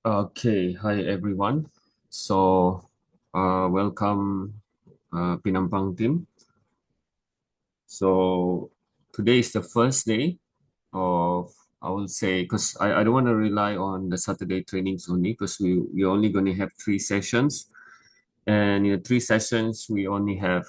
Okay, hi everyone. Welcome Penampang team. So, today is the first day of, I will say, because I don't want to rely on the Saturday trainings only, because we're only going to have 3 sessions. And in the 3 sessions, we only have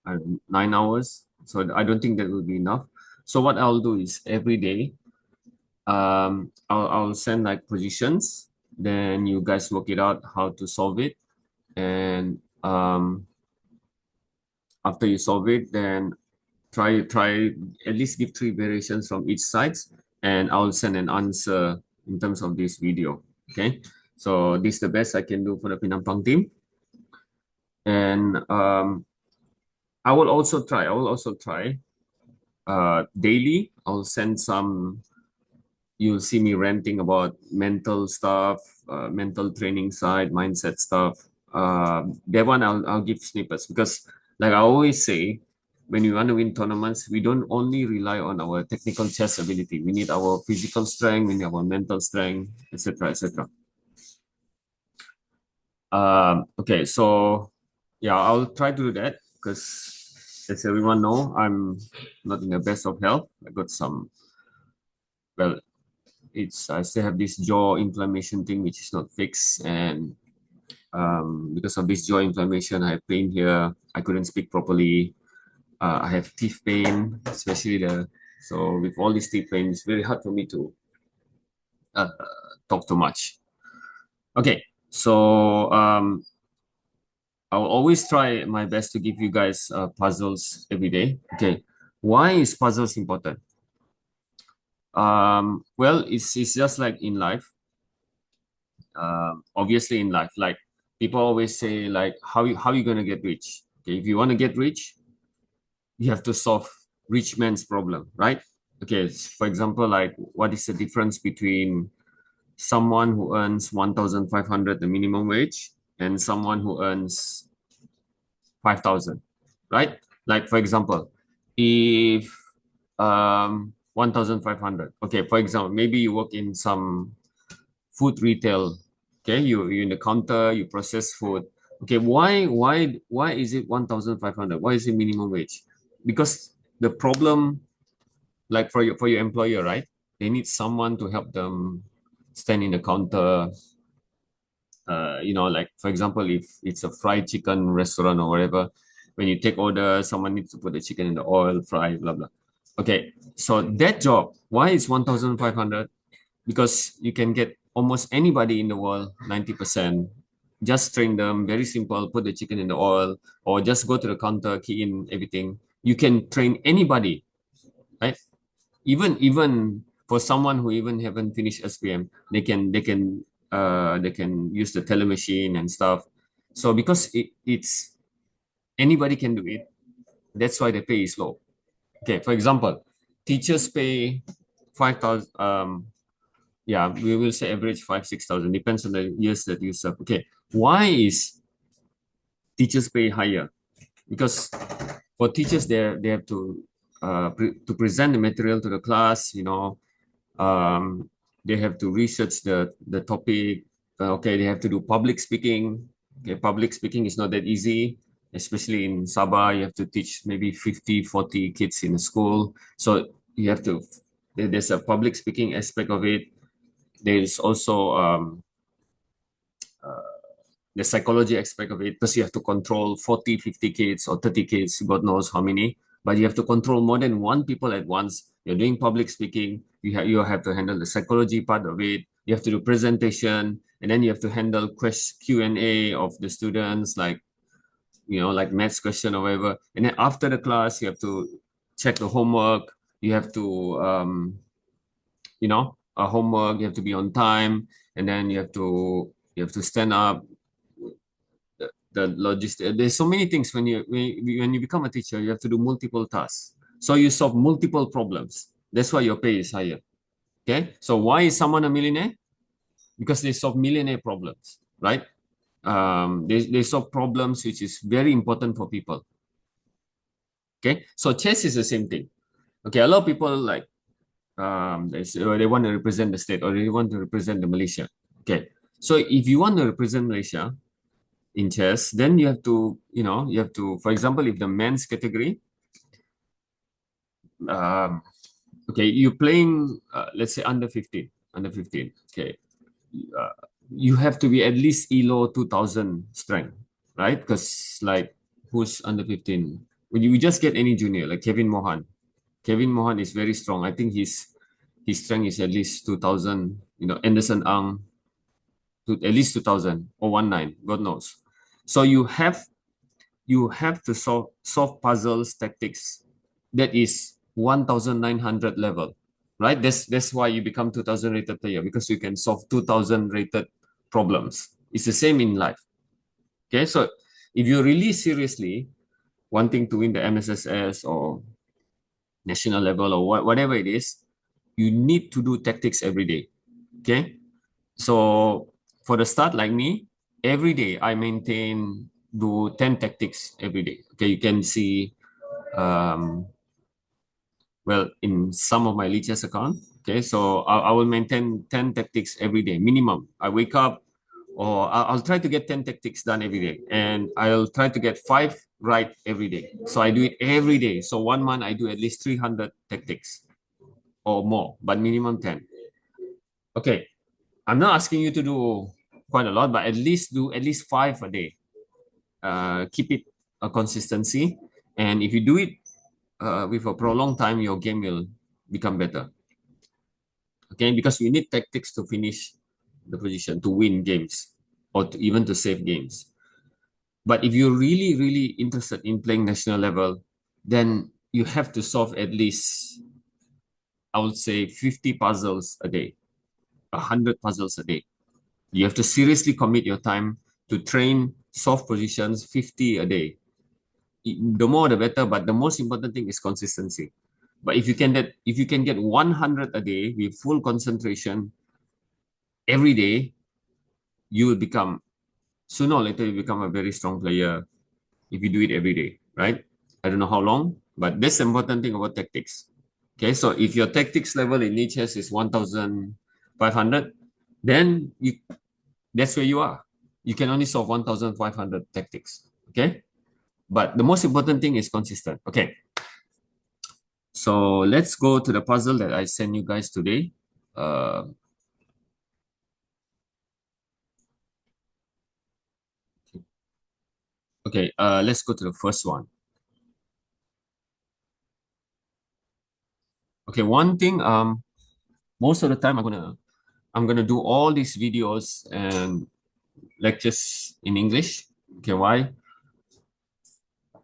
9 hours. So, I don't think that will be enough. So, what I'll do is every day, I'll send like positions, then you guys work it out how to solve it. And after you solve it, then try at least give 3 variations from each sides, and I'll send an answer in terms of this video. Okay, so this is the best I can do for the Penampang team. And I will also try daily. I'll send some. You'll see me ranting about mental stuff, mental training side, mindset stuff. That one I'll give snippets, because, like I always say, when we want to win tournaments, we don't only rely on our technical chess ability. We need our physical strength, we need our mental strength, etc., etc. Okay, so yeah, I'll try to do that, because, as everyone know, I'm not in the best of health. I got some, well, it's I still have this jaw inflammation thing which is not fixed, and because of this jaw inflammation, I have pain here. I couldn't speak properly. I have teeth pain, especially so with all these teeth pain, it's very hard for me to uh, talk too much. Okay, so I'll always try my best to give you guys puzzles every day. Okay, why is puzzles important? Well, it's just like in life. Obviously in life, like people always say, like how you gonna get rich? Okay, if you want to get rich, you have to solve rich man's problem, right? Okay, for example, like what is the difference between someone who earns 1,500, the minimum wage, and someone who earns 5,000, right? Like, for example, if 1,500, okay, for example, maybe you work in some food retail. Okay, you in the counter, you process food. Okay, why is it 1,500? Why is it minimum wage? Because the problem, like for your employer, right? They need someone to help them stand in the counter. Like for example, if it's a fried chicken restaurant or whatever, when you take order, someone needs to put the chicken in the oil, fry, blah blah. Okay, so that job, why is 1,500? Because you can get almost anybody in the world, 90%. Just train them, very simple, put the chicken in the oil, or just go to the counter, key in everything. You can train anybody, right? Even for someone who even haven't finished SPM, they can use the teller machine and stuff. So because it's anybody can do it, that's why the pay is low. Okay, for example, teachers pay 5,000. Yeah, we will say average 5-6,000, depends on the years that you serve. Okay, why is teachers pay higher? Because for teachers, they have to present the material to the class. They have to research the topic. Okay, they have to do public speaking. Okay, public speaking is not that easy, especially in Sabah. You have to teach maybe 50, 40 kids in a school. So you have to, there's a public speaking aspect of it. There's also the psychology aspect of it, because you have to control 40, 50 kids or 30 kids, God knows how many, but you have to control more than one people at once. You're doing public speaking, you have to handle the psychology part of it, you have to do presentation, and then you have to handle Q&A of the students, like like maths question or whatever. And then after the class, you have to check the homework, you have to homework, you have to be on time, and then you have to stand up, the logistics. There's so many things when you become a teacher, you have to do multiple tasks. So you solve multiple problems. That's why your pay is higher. Okay. So why is someone a millionaire? Because they solve millionaire problems, right? They solve problems which is very important for people. Okay. So chess is the same thing. Okay. A lot of people like they want to represent the state or they want to represent the Malaysia. Okay, so if you want to represent Malaysia in chess, then you have to, for example, if the men's category, um, okay, you're playing, let's say under 15. Okay, uh, you have to be at least ELO 2000 strength, right? Because like who's under 15? When you just get any junior like Kevin Mohan. Kevin Mohan is very strong. I think his strength is at least 2000. Anderson Ang to at least 2000 or 19. God knows. So you have to solve puzzles tactics that is 1900 level, right? That's why you become 2000 rated player, because you can solve 2000 rated problems. It's the same in life. Okay, so if you really seriously wanting to win the MSSS or national level or whatever it is, you need to do tactics every day. Okay, so for the start, like me, every day I maintain do 10 tactics every day. Okay, you can see, um, well, in some of my leeches account. Okay, so I will maintain 10 tactics every day minimum. I wake up, or I'll try to get 10 tactics done every day, and I'll try to get 5 right every day. So I do it every day. So 1 month I do at least 300 tactics or more, but minimum 10. Okay, I'm not asking you to do quite a lot, but at least do at least 5 a day. Keep it a consistency, and if you do it with a prolonged time, your game will become better. Okay, because we need tactics to finish the position, to win games, or even to save games. But if you're really, really interested in playing national level, then you have to solve at least, I would say, 50 puzzles a day, 100 puzzles a day. You have to seriously commit your time to train solve positions 50 a day. The more the better, but the most important thing is consistency. But if you can get 100 a day with full concentration every day, you will become, sooner or later, you become a very strong player if you do it every day, right? I don't know how long, but that's the important thing about tactics. Okay, so if your tactics level in chess is 1500, then that's where you are. You can only solve 1500 tactics. Okay, but the most important thing is consistent. Okay, so let's go to the puzzle that I sent you guys today. Okay, let's go to the first one. Okay, one thing, most of the time I'm gonna do all these videos and lectures in English. Okay, why?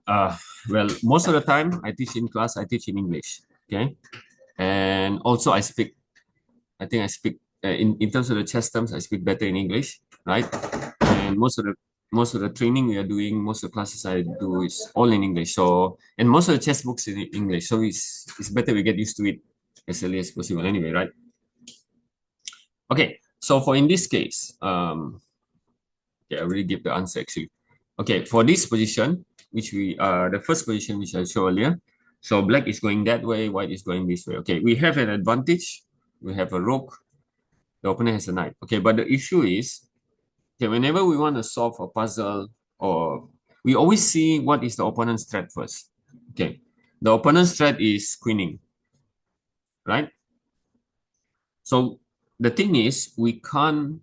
Uh, well, most of the time I teach in class, I teach in English. Okay, and also I speak. I think I speak in terms of the chess terms. I speak better in English, right? And most of the training we are doing, most of the classes I do is all in English. So, and most of the chess books in English. So it's better we get used to it as early as possible. Anyway, right? Okay. So for in this case, okay, I already gave the answer actually. Okay, for this position, which the first position which I showed earlier. So black is going that way, white is going this way. Okay, we have an advantage. We have a rook. The opponent has a knight. Okay, but the issue is, okay, whenever we want to solve a puzzle, or we always see what is the opponent's threat first. Okay, the opponent's threat is queening, right? So the thing is, we can't.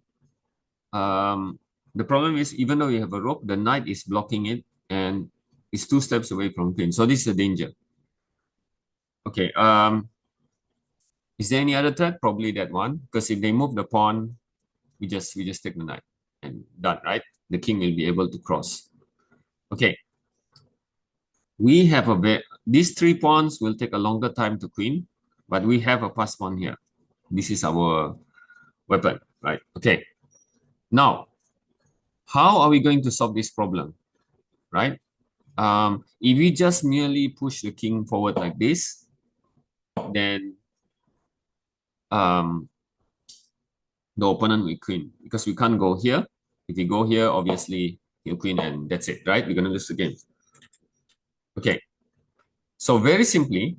The problem is, even though you have a rook, the knight is blocking it and it's 2 steps away from queen. So this is a danger. Okay. Is there any other threat? Probably that one, because if they move the pawn, we just take the knight and done, right? The king will be able to cross. Okay. We have these 3 pawns will take a longer time to queen, but we have a pass pawn here. This is our weapon, right? Okay. Now, how are we going to solve this problem, right? If we just merely push the king forward like this, then the opponent will queen, because we can't go here. If we go here, obviously he'll queen and that's it, right? We're gonna lose the game. Okay. So very simply,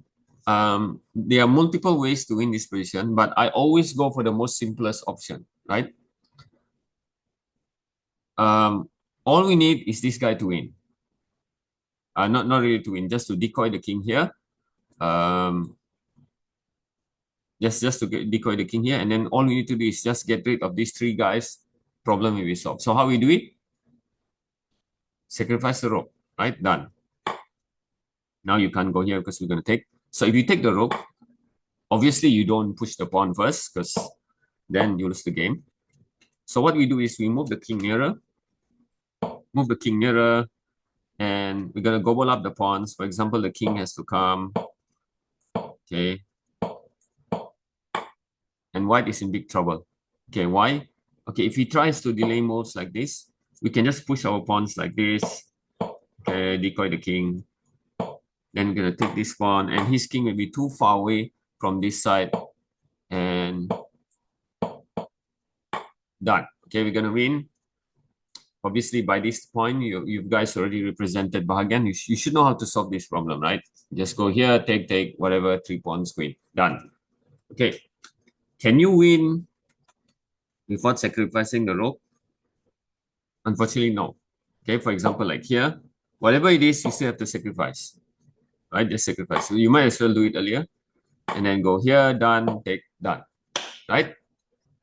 there are multiple ways to win this position, but I always go for the most simplest option, right? All we need is this guy to win. Not really to win, just to decoy the king here. Just to decoy the king here, and then all we need to do is just get rid of these three guys. Problem will be solved. So how we do it? Sacrifice the rook, right? Done. Now you can't go here because we're going to take. So if you take the rook, obviously you don't push the pawn first because then you lose the game. So what we do is we move the king nearer, and we're going to gobble up the pawns. For example, the king has to come. Okay. And white is in big trouble. Okay, why? Okay, if he tries to delay moves like this, we can just push our pawns like this. Okay, decoy the king. Then we're going to take this pawn, and his king will be too far away from this side. And done. Okay, we're going to win. Obviously, by this point, you guys already represented Bahagian. You should know how to solve this problem, right? Just go here, take, whatever, 3 pawns, queen. Done. Okay. Can you win without sacrificing the rook? Unfortunately, no. Okay, for example, like here, whatever it is, you still have to sacrifice, right? Just sacrifice. So you might as well do it earlier and then go here, done, take, done, right?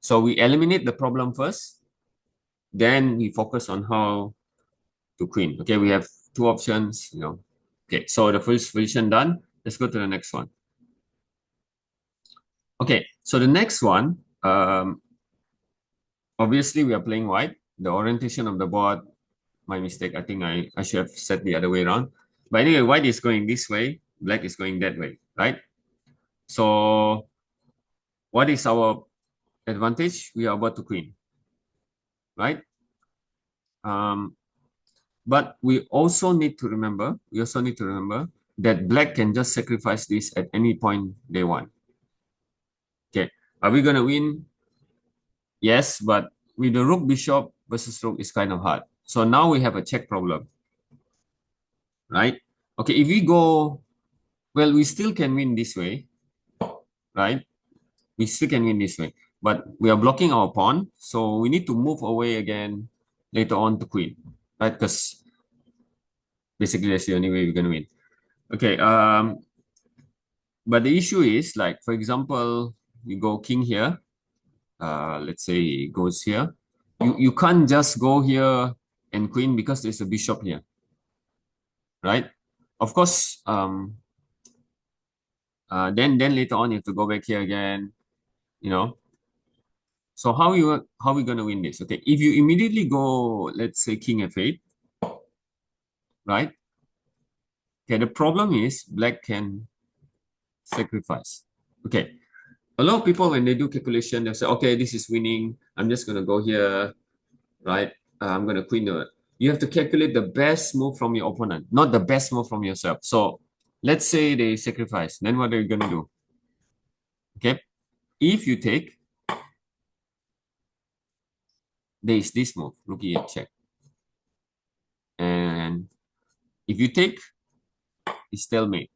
So we eliminate the problem first, then we focus on how to queen. Okay, we have 2 options, you know. Okay, so the first position done. Let's go to the next one. Okay, so the next one, obviously we are playing white. The orientation of the board, my mistake. I think I should have said the other way around. But anyway, white is going this way, black is going that way, right? So what is our advantage? We are about to queen, right? But we also need to remember, that black can just sacrifice this at any point they want. Okay, are we gonna win? Yes, but with the rook bishop versus rook is kind of hard. So now we have a check problem, right? Okay, if we go, well, we still can win this way, right? We still can win this way, but we are blocking our pawn, so we need to move away again later on to queen, right? Because basically that's the only way we're gonna win. Okay, but the issue is, like, for example, you go king here, let's say it goes here, you can't just go here and queen because there's a bishop here, right? Of course, then later on you have to go back here again, you know. So how we gonna win this? Okay, if you immediately go, let's say king f8, right? Okay, the problem is black can sacrifice. Okay, a lot of people when they do calculation, they say, okay, this is winning. I'm just gonna go here, right? I'm gonna queen the. You have to calculate the best move from your opponent, not the best move from yourself. So let's say they sacrifice. Then what are you gonna do? Okay, if you take, there is this move, rook e8 check, and if you take, it's stalemate,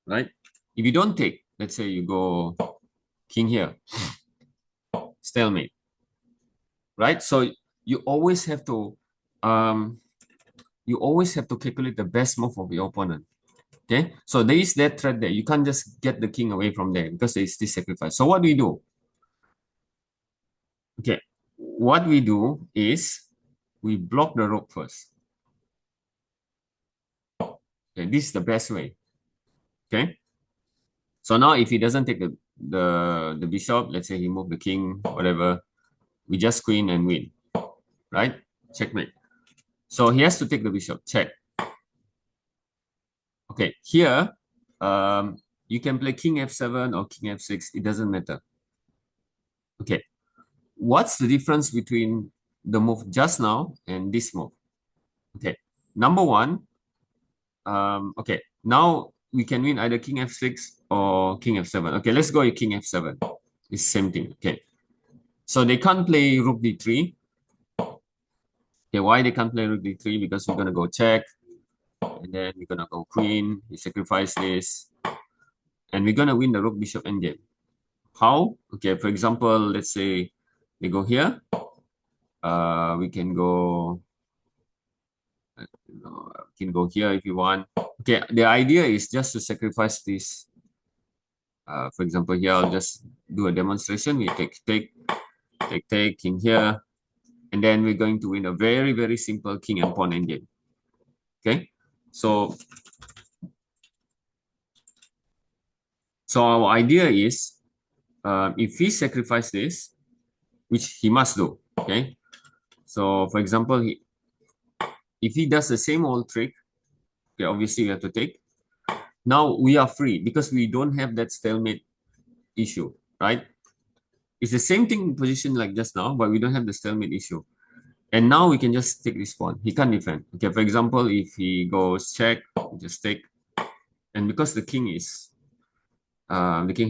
right? If you don't take, let's say you go king here, stalemate, right? So you always have to calculate the best move of your opponent. Okay, so there is that threat there. You can't just get the king away from there because there is this sacrifice. So what do we do? Okay, what we do is we block the rook first. Okay, this is the best way. Okay, so now if he doesn't take the bishop, let's say he moved the king, whatever, we just queen and win, right? Checkmate. So he has to take the bishop, check. Okay, here, you can play king f7 or king f6, it doesn't matter. Okay, what's the difference between the move just now and this move? Okay, number one, okay, now we can win either king f6 or king f7. Okay, let's go with king f7. It's the same thing, okay. So they can't play rook d3. Okay, why they can't play rook d3? Because we're gonna go check, and then we're gonna go queen, we sacrifice this, and we're gonna win the rook bishop endgame. How? Okay, for example, let's say we go here. We can go. Can go here if you want. Okay, the idea is just to sacrifice this. For example, here I'll just do a demonstration. We take king here, and then we're going to win a very, very simple king and pawn endgame. Okay, so our idea is, if he sacrifice this, which he must do. Okay, so for example, if he does the same old trick, okay, obviously we have to take. Now we are free because we don't have that stalemate issue, right? It's the same thing position like just now, but we don't have the stalemate issue. And now we can just take this pawn. He can't defend. Okay, for example, if he goes check, just take. And because the king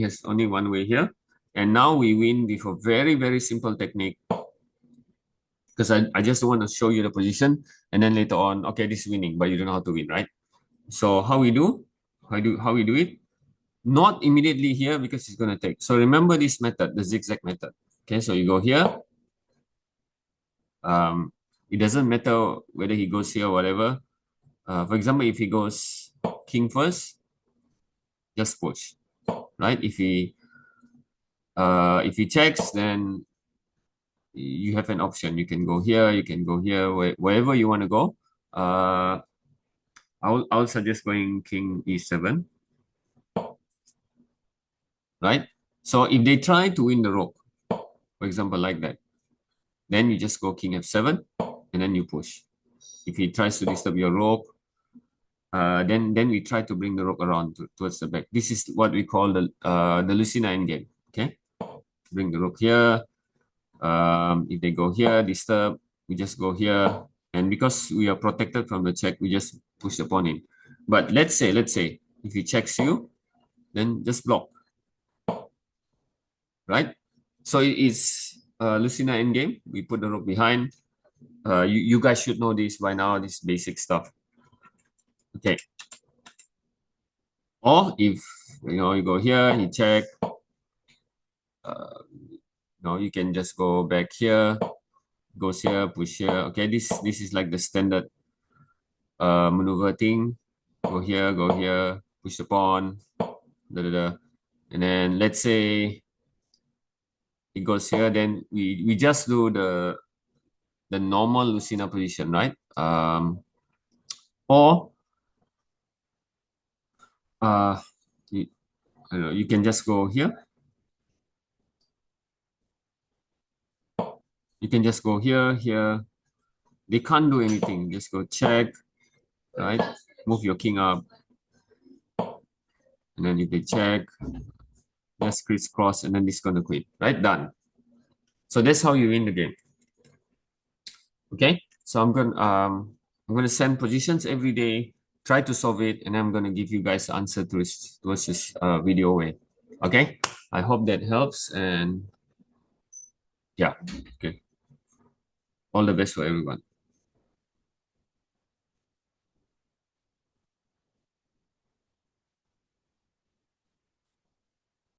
has only one way here. And now we win with a very, very simple technique. Because I just want to show you the position. And then later on, okay, this is winning, but you don't know how to win, right? So how we do? How we do it? Not immediately here because it's going to take. So remember this method, the zigzag method. Okay, so you go here. It doesn't matter whether he goes here or whatever. For example, if he goes king first, just push, right? If he checks, then you have an option. You can go here, you can go here, wherever you want to go. I'll suggest going king e7, right? So if they try to win the rook, for example, like that, then you just go king f7, and then you push. If he tries to disturb your rook, then we try to bring the rook around towards the back. This is what we call the Lucina endgame. Okay, bring the rook here. If they go here, disturb, we just go here, and because we are protected from the check, we just push the pawn in. But let's say if he checks you, then just block, right? So it is Lucina endgame. We put the rook behind. You guys should know this by now. This basic stuff. Okay. Or if you go here, he check. You can just go back here, goes here, push here. Okay, this is like the standard maneuver thing. Go here, push the pawn, and then let's say it goes here. Then we just do the normal Lucina position, right? Or you, I don't know, you can just go here. You can just go here. They can't do anything. Just go check, right? Move your king up. And then if they check, just crisscross, and then this is going to quit, right? Done. So that's how you win the game. Okay, so I'm gonna send positions every day, try to solve it, and I'm gonna give you guys the answer towards this video way. Okay, I hope that helps, and yeah, okay, all the best for everyone.